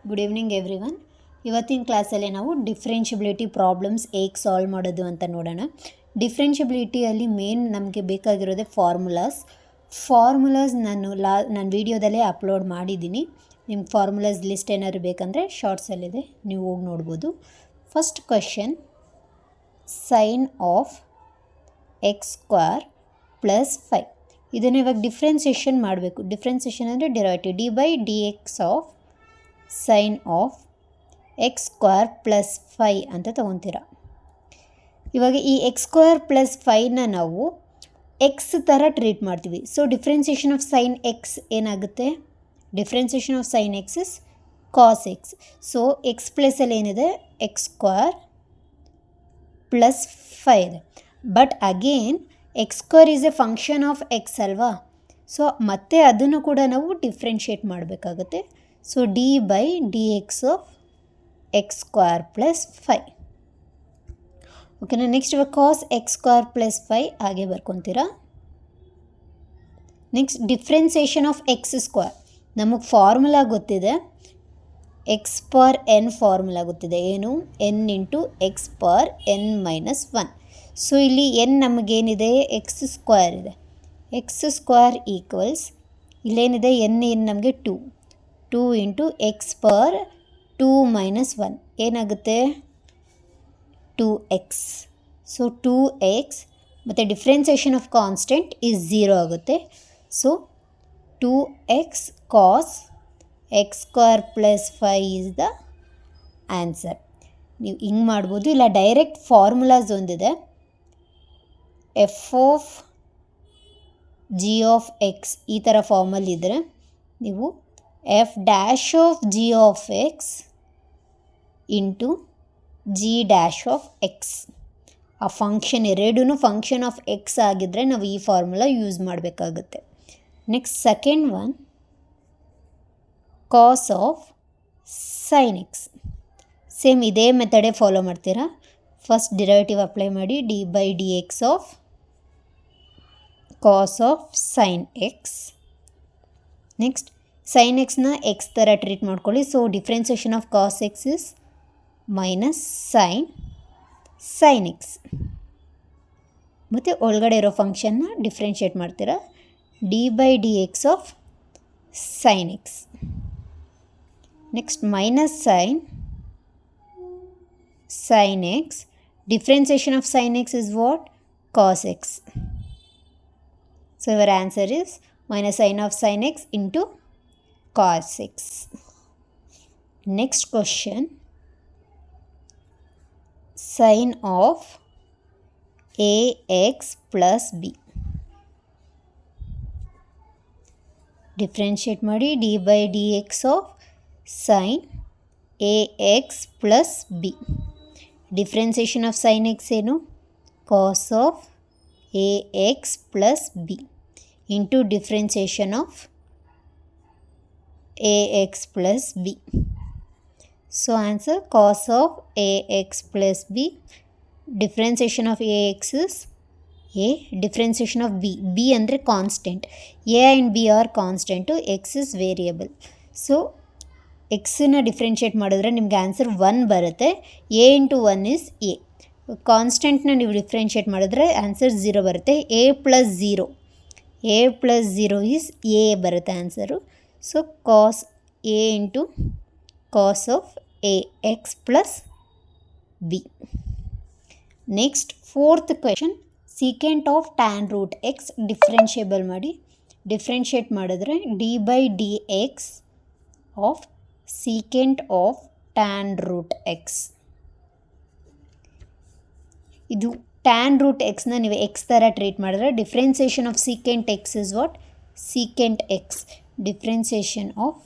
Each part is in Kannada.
Good evening everyone. ಇವತ್ತಿನ ಕ್ಲಾಸಲ್ಲಿ ನಾವು ಡಿಫ್ರೆನ್ಷಿಯಬಿಲಿಟಿ ಪ್ರಾಬ್ಲಮ್ಸ್ ಹೇಗೆ ಸಾಲ್ವ್ ಮಾಡೋದು ಅಂತ ನೋಡೋಣ. ಡಿಫ್ರೆನ್ಷಿಯಬಿಲಿಟಿಯಲ್ಲಿ ಮೇನ್ ನಮಗೆ ಬೇಕಾಗಿರೋದೇ ಫಾರ್ಮುಲಾಸ್ ನಾನು ವೀಡಿಯೋದಲ್ಲೇ ಅಪ್ಲೋಡ್ ಮಾಡಿದ್ದೀನಿ. ನಿಮ್ಗೆ ಫಾರ್ಮುಲಾಸ್ ಲಿಸ್ಟ್ ಏನಾದ್ರು ಬೇಕಂದರೆ ಶಾರ್ಟ್ಸಲ್ಲಿದೆ, ನೀವು ಹೋಗಿ ನೋಡ್ಬೋದು. First question, sine of x square plus 5. ಇದನ್ನು ಇವಾಗ ಡಿಫ್ರೆನ್ಸಿಯೇಷನ್ ಮಾಡಬೇಕು. ಡಿಫ್ರೆನ್ಸಿಯೇಷನ್ ಅಂದರೆ derivative d by d x of sine of x square plus 5 ಅಂತ ತೊಗೊತೀರ. ಇವಾಗ ಈ ಎಕ್ಸ್ ಸ್ಕ್ವೇರ್ ಪ್ಲಸ್ 5ನ ನಾವು ಎಕ್ಸ್ ಥರ ಟ್ರೀಟ್ ಮಾಡ್ತೀವಿ. So differentiation of sine x ಏನಾಗುತ್ತೆ? Differentiation of sine x is cos x. So x ಪ್ಲೇಸಲ್ಲಿ ಏನಿದೆ? ಎಕ್ಸ್ ಸ್ಕ್ವೇರ್ ಪ್ಲಸ್ 5 ಇದೆ. But again x square is a function of x ಅಲ್ವಾ? ಸೊ ಮತ್ತೆ ಅದನ್ನು ಕೂಡ ನಾವು ಡಿಫ್ರೆನ್ಷಿಯೇಟ್ ಮಾಡಬೇಕಾಗುತ್ತೆ. So d by d x of x square plus 5. ಓಕೆನಾ? ನೆಕ್ಸ್ಟ್ ಇವಾಗ ಕಾಸ್ ಎಕ್ಸ್ ಸ್ಕ್ವೇರ್ ಪ್ಲಸ್ 5 ಹಾಗೆ ಬರ್ಕೊತೀರಾ. Next differentiation of x square. ನಮಗೆ ಫಾರ್ಮುಲಾ ಗೊತ್ತಿದೆ, ಎಕ್ಸ್ ಪರ್ ಎನ್ ಫಾರ್ಮುಲಾ ಗೊತ್ತಿದೆ. ಏನು? N into x per n minus 1. So ಇಲ್ಲಿ ಎನ್ ನಮಗೇನಿದೆ? ಎಕ್ಸ್ ಸ್ಕ್ವೇರ್ ಇದೆ. ಎಕ್ಸ್ ಸ್ಕ್ವೇರ್ ಈಕ್ವಲ್ಸ್ ಇಲ್ಲೇನಿದೆ? ಎನ್ ನಮಗೆ 2 ಇಂಟು ಎಕ್ಸ್ ಪರ್ 2 ಮೈನಸ್ 1 ಏನಾಗುತ್ತೆ? 2x. ಸೊ 2x ಮತ್ತು ಡಿಫ್ರೆನ್ಸಿಯೇಷನ್ ಆಫ್ ಕಾನ್ಸ್ಟೆಂಟ್ ಈಸ್ 0 ಆಗುತ್ತೆ. So 2x cos x square plus 5 is the answer. ನೀವು ಹಿಂಗೆ ಮಾಡ್ಬೋದು, ಇಲ್ಲ ಡೈರೆಕ್ಟ್ ಫಾರ್ಮುಲಾಸ್ ಒಂದಿದೆ, f of g of x ಈ ಥರ ಫಾರ್ಮಲ್ಲಿ ಇದ್ದರೆ ನೀವು f dash of g of x into g dash of x. ಆ ಫಂಕ್ಷನ್ ಎರಡೂ ಫಂಕ್ಷನ್ ಆಫ್ ಎಕ್ಸ್ ಆಗಿದ್ದರೆ ನಾವು ಈ ಫಾರ್ಮುಲಾ ಯೂಸ್ ಮಾಡಬೇಕಾಗುತ್ತೆ. Next second one, cos of sine x. Same ಇದೇ ಮೆಥಡೇ ಫಾಲೋ ಮಾಡ್ತೀರಾ. ಫಸ್ಟ್ ಡಿರೈವೇಟಿವ್ ಅಪ್ಲೈ ಮಾಡಿ, D by d x of cos of sine x. Next sine ಎಕ್ಸ್ನ ಎಕ್ಸ್ ಥರ ಟ್ರೀಟ್ ಮಾಡ್ಕೊಳ್ಳಿ. So differentiation of cos x is minus sine x. ಮತ್ತು ಒಳಗಡೆ ಇರೋ ಫಂಕ್ಷನ್ನ ಡಿಫ್ರೆನ್ಷಿಯೇಟ್ ಮಾಡ್ತೀರಾ, d by d x of sine x. Next minus sine x. Differentiation of sine x is what? Cos x. So your answer is minus sin of sin x into cos x. Next question, sin of ax plus b. Differentiate ಮಾಡಿ, d by dx of sin ax plus b. Differentiation of sin x ಏನು? cos of ax plus b into differentiation of ax plus b. So answer cos of ax plus b. Differentiation of ax is a, differentiation of b. b ಅಂದರೆ constant. a and b are constant, x is variable. So xನ ಡಿಫ್ರೆನ್ಷಿಯೇಟ್ ಮಾಡಿದ್ರೆ ನಿಮ್ಗೆ ಆನ್ಸರ್ 1 ಬರುತ್ತೆ. a into 1 is a. ಕಾನ್ಸ್ಟೆಂಟ್ನ ನೀವು ಡಿಫ್ರೆನ್ಷಿಯೇಟ್ ಮಾಡಿದ್ರೆ ಆನ್ಸರ್ 0 ಬರುತ್ತೆ. a ಪ್ಲಸ್ 0 ಈಸ್ a ಬರುತ್ತೆ answer. So cos a into cos of a x plus b. Next fourth question, secant of tan root x differentiable ಮಾಡಿ. ಡಿಫ್ರೆನ್ಷಿಯೇಟ್ ಮಾಡಿದ್ರೆ d by d x of secant of tan root x. ಇದು ಟ್ಯಾನ್ ರೂಟ್ ಎಕ್ಸ್ನ ನೀವು ಎಕ್ಸ್ ಥರ ಟ್ರೀಟ್ ಮಾಡಿದ್ರೆ differentiation of secant x is what? Secant x. Differentiation of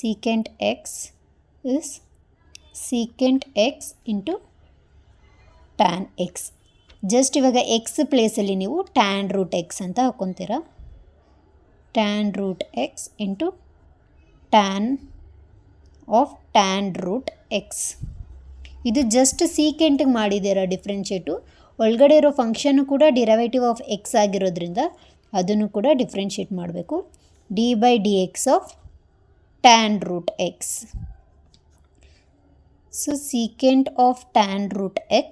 secant x is secant x into tan x. Just ಇವಾಗ ಎಕ್ಸ್ ಪ್ಲೇಸಲ್ಲಿ ನೀವು ಟ್ಯಾನ್ ರೂಟ್ ಎಕ್ಸ್ ಅಂತ ಹಾಕ್ಕೊತೀರಾ. Tan root x into tan of tan root x. ಇದು ಜಸ್ಟ್ ಸೀಕೆಂಟಿಗೆ ಮಾಡಿದ್ದೀರಾ ಡಿಫ್ರೆನ್ಷಿಯೇಟು. ಒಳಗಡೆ ಇರೋ ಫಂಕ್ಷನ್ನು ಕೂಡ ಡಿರೈವೇಟಿವ್ ಆಫ್ ಎಕ್ಸ್ ಆಗಿರೋದ್ರಿಂದ ಅದನ್ನು ಕೂಡ ಡಿಫ್ರೆನ್ಷಿಯೇಟ್ ಮಾಡಬೇಕು. D by d x of tan root x. So secant of tan root x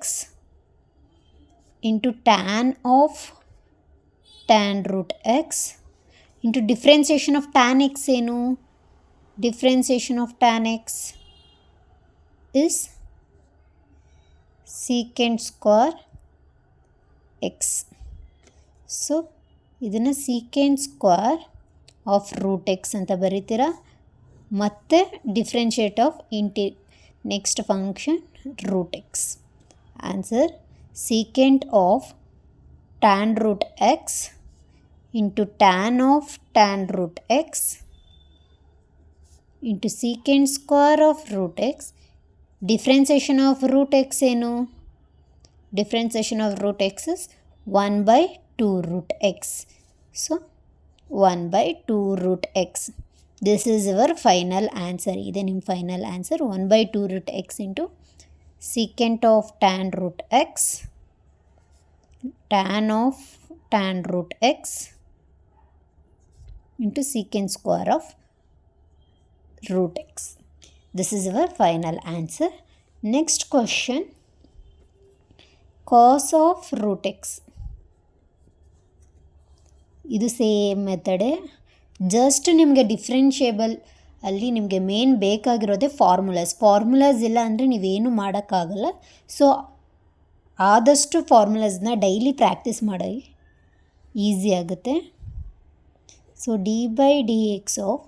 into tan of tan root x into differentiation of tan x ಏನು? Differentiation of tan x is secant square x. So ಇದನ್ನು secant square of root x ಅಂತ ಬರೀತೀರಾ. ಮತ್ತು differentiate of next function root x. Answer secant of tan root x into tan of tan root x into secant square of root x. Differentiation of root x ಏನು? Differentiation of root x is 1/2 root x. So 1/2 root x. This is our final answer. ಇದೆ ನಿಮ್ಮ final answer. 1/2 root x into secant of tan root x, tan of tan root x into secant square of root x. This is our final answer. Next question, cos of root x. ಇದು ಸೇಮ್ ಮೆಥಡೇ. ಜಸ್ಟ್ ನಿಮಗೆ ಡಿಫ್ರೆನ್ಷಿಯೇಬಲ್ ಅಲ್ಲಿ ನಿಮಗೆ ಮೇನ್ ಬೇಕಾಗಿರೋದೇ ಫಾರ್ಮುಲಾಸ್ ಇಲ್ಲ ಅಂದರೆ ನೀವೇನು ಮಾಡೋಕ್ಕಾಗಲ್ಲ. ಸೊ ಆದಷ್ಟು ಫಾರ್ಮುಲಾಸ್ನ ಡೈಲಿ ಪ್ರಾಕ್ಟೀಸ್ ಮಾಡಿ, ಈಸಿ ಆಗುತ್ತೆ. So d/dx of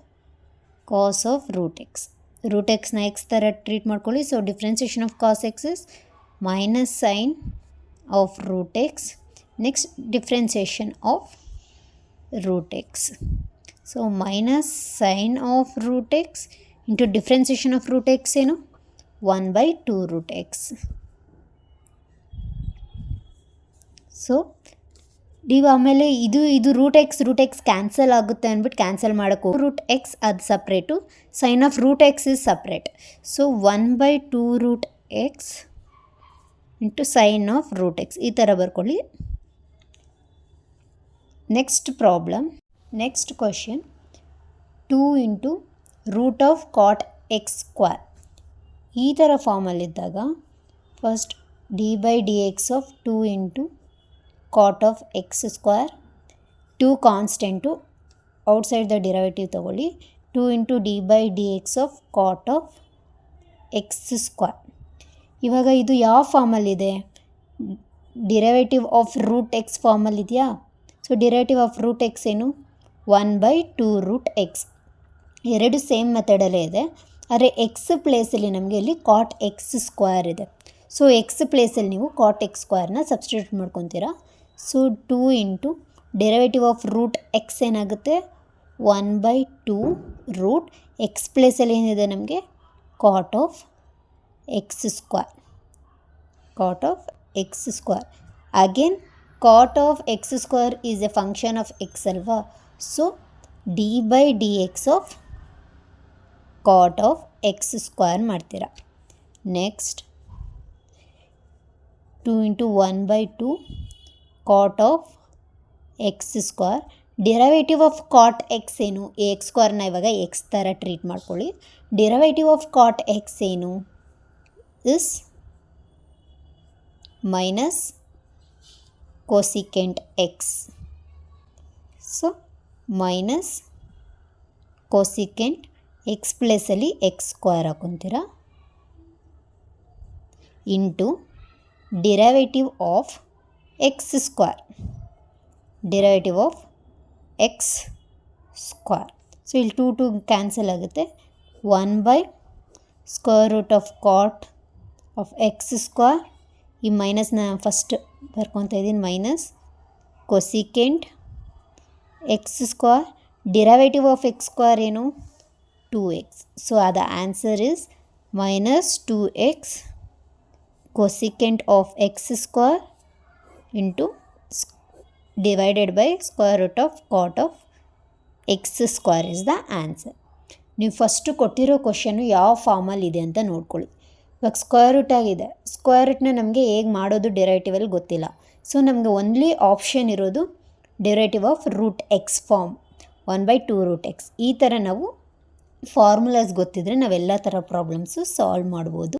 cos of root x. Root ಎಕ್ಸ್ನ ಎಕ್ಸ್ ಥರ ಟ್ರೀಟ್ ಮಾಡ್ಕೊಳ್ಳಿ. So differentiation of cos x is minus sine of root x. Next differentiation of root x. So minus sin of root x into differentiation of root x ಏನು? 1/2 root x. ಸೊ ನೀವು ಆಮೇಲೆ ಇದು ರೂಟ್ ಎಕ್ಸ್ ಕ್ಯಾನ್ಸಲ್ ಆಗುತ್ತೆ ಅಂದ್ಬಿಟ್ಟು ಕ್ಯಾನ್ಸಲ್ ಮಾಡೋಕ್ಕೆ ರೂಟ್ ಎಕ್ಸ್ ಅದು separate, sine of root x is separate. So 1/2 root x into sine of root x ಈ ಥರ ಬರ್ಕೊಳ್ಳಿ. Next problem, next question, 2 into root of cot x square ಈ ಥರ ಫಾರ್ಮಲ್ಲಿದ್ದಾಗ first d/dx of 2 into cot of x square, 2 constant outside the derivative ತೊಗೊಳ್ಳಿ, 2 into d/dx of cot of x square. ಇವಾಗ ಇದು ಯಾವ ಫಾರ್ಮಲ್ಲಿದೆ? ಡಿರೈವೇಟಿವ್ ಆಫ್ ರೂಟ್ ಎಕ್ಸ್ ಫಾರ್ಮಲ್ಲಿದೆಯಾ? So derivative of root x ಏನು? 1/2 ರೂಟ್ ಎಕ್ಸ್. ಎರಡು ಸೇಮ್ ಮೆಥಡಲ್ಲೇ ಇದೆ, ಆದರೆ ಎಕ್ಸ್ ಪ್ಲೇಸಲ್ಲಿ ನಮಗೆ ಇಲ್ಲಿ ಕಾಟ್ ಎಕ್ಸ್ ಸ್ಕ್ವೇರ್ ಇದೆ. ಸೊ ಎಕ್ಸ್ ಪ್ಲೇಸಲ್ಲಿ ನೀವು ಕಾಟ್ ಎಕ್ಸ್ ಸ್ಕ್ವೇರ್ನ ಸಬ್ಸ್ಟಿಟ್ಯೂಟ್ ಮಾಡ್ಕೊತೀರಾ. So 2 into derivative of root x ಏನಾಗುತ್ತೆ? 1/2 ರೂಟ್ ಎಕ್ಸ್ ಪ್ಲೇಸಲ್ಲಿ ಏನಿದೆ ನಮಗೆ? Cot of x square. Cot of x square. Again cot of x square is a function of x alva. So d/dx of cot of x square ಮಾಡ್ತೀರಾ. Next 2 into 1/2 cot of x square. Derivative of cot x ಏನು? ಎಕ್ಸ್ ಸ್ಕ್ವೇರ್ನ ಇವಾಗ ಎಕ್ಸ್ ಥರ ಟ್ರೀಟ್ ಮಾಡ್ಕೊಳ್ಳಿ. ಡಿರೈವೇಟಿವ್ ಆಫ್ ಕಾಟ್ ಎಕ್ಸ್ ಏನು? Is minus cosecant x. So minus cosecant x ಪ್ಲೇಸಲ್ಲಿ ಎಕ್ಸ್ ಸ್ಕ್ವೇರ್ ಹಾಕೊತೀರಾ into derivative of x square. Derivative of x square. So ಇಲ್ಲಿ 2 ಕ್ಯಾನ್ಸಲ್ ಆಗುತ್ತೆ. 1/√ಆಫ್ ಕಾಟ್ ಆಫ್ ಎಕ್ಸ್ ಸ್ಕ್ವೇರ್. ಈ ಮೈನಸ್ನ ಫಸ್ಟ್ ಬರ್ಕೊತಾ ಇದ್ದೀನಿ, minus cosecant x square. Derivative of x square ಏನು? 2x. So the answer is minus 2x cosecant of x square into divided by √ಆಫ್ cot of x square is the answer. ನೀವು ಫಸ್ಟು ಕೊಟ್ಟಿರೋ ಕ್ವಶನು ಯಾವ ಫಾರ್ಮಲ್ಲಿ ಇದೆ ಅಂತ ನೋಡ್ಕೊಳ್ಳಿ. ಇವಾಗ ಸ್ಕ್ವೇರ್ ರೂಟ್ ಆಗಿದೆ. ಸ್ಕ್ವೇರ್ ರೂಟ್ನ ನಮಗೆ ಹೇಗೆ ಮಾಡೋದು ಡೆರಿವೇಟಿವಲ್ಲಿ ಗೊತ್ತಿಲ್ಲ. ಸೊ ನಮಗೆ ಓನ್ಲಿ ಆಪ್ಷನ್ ಇರೋದು derivative of root x form, 1/2 root x. ಈ ಥರ ನಾವು ಫಾರ್ಮುಲಾಸ್ ಗೊತ್ತಿದ್ದರೆ ನಾವೆಲ್ಲ ಥರ ಪ್ರಾಬ್ಲಮ್ಸು ಸಾಲ್ವ್ ಮಾಡ್ಬೋದು.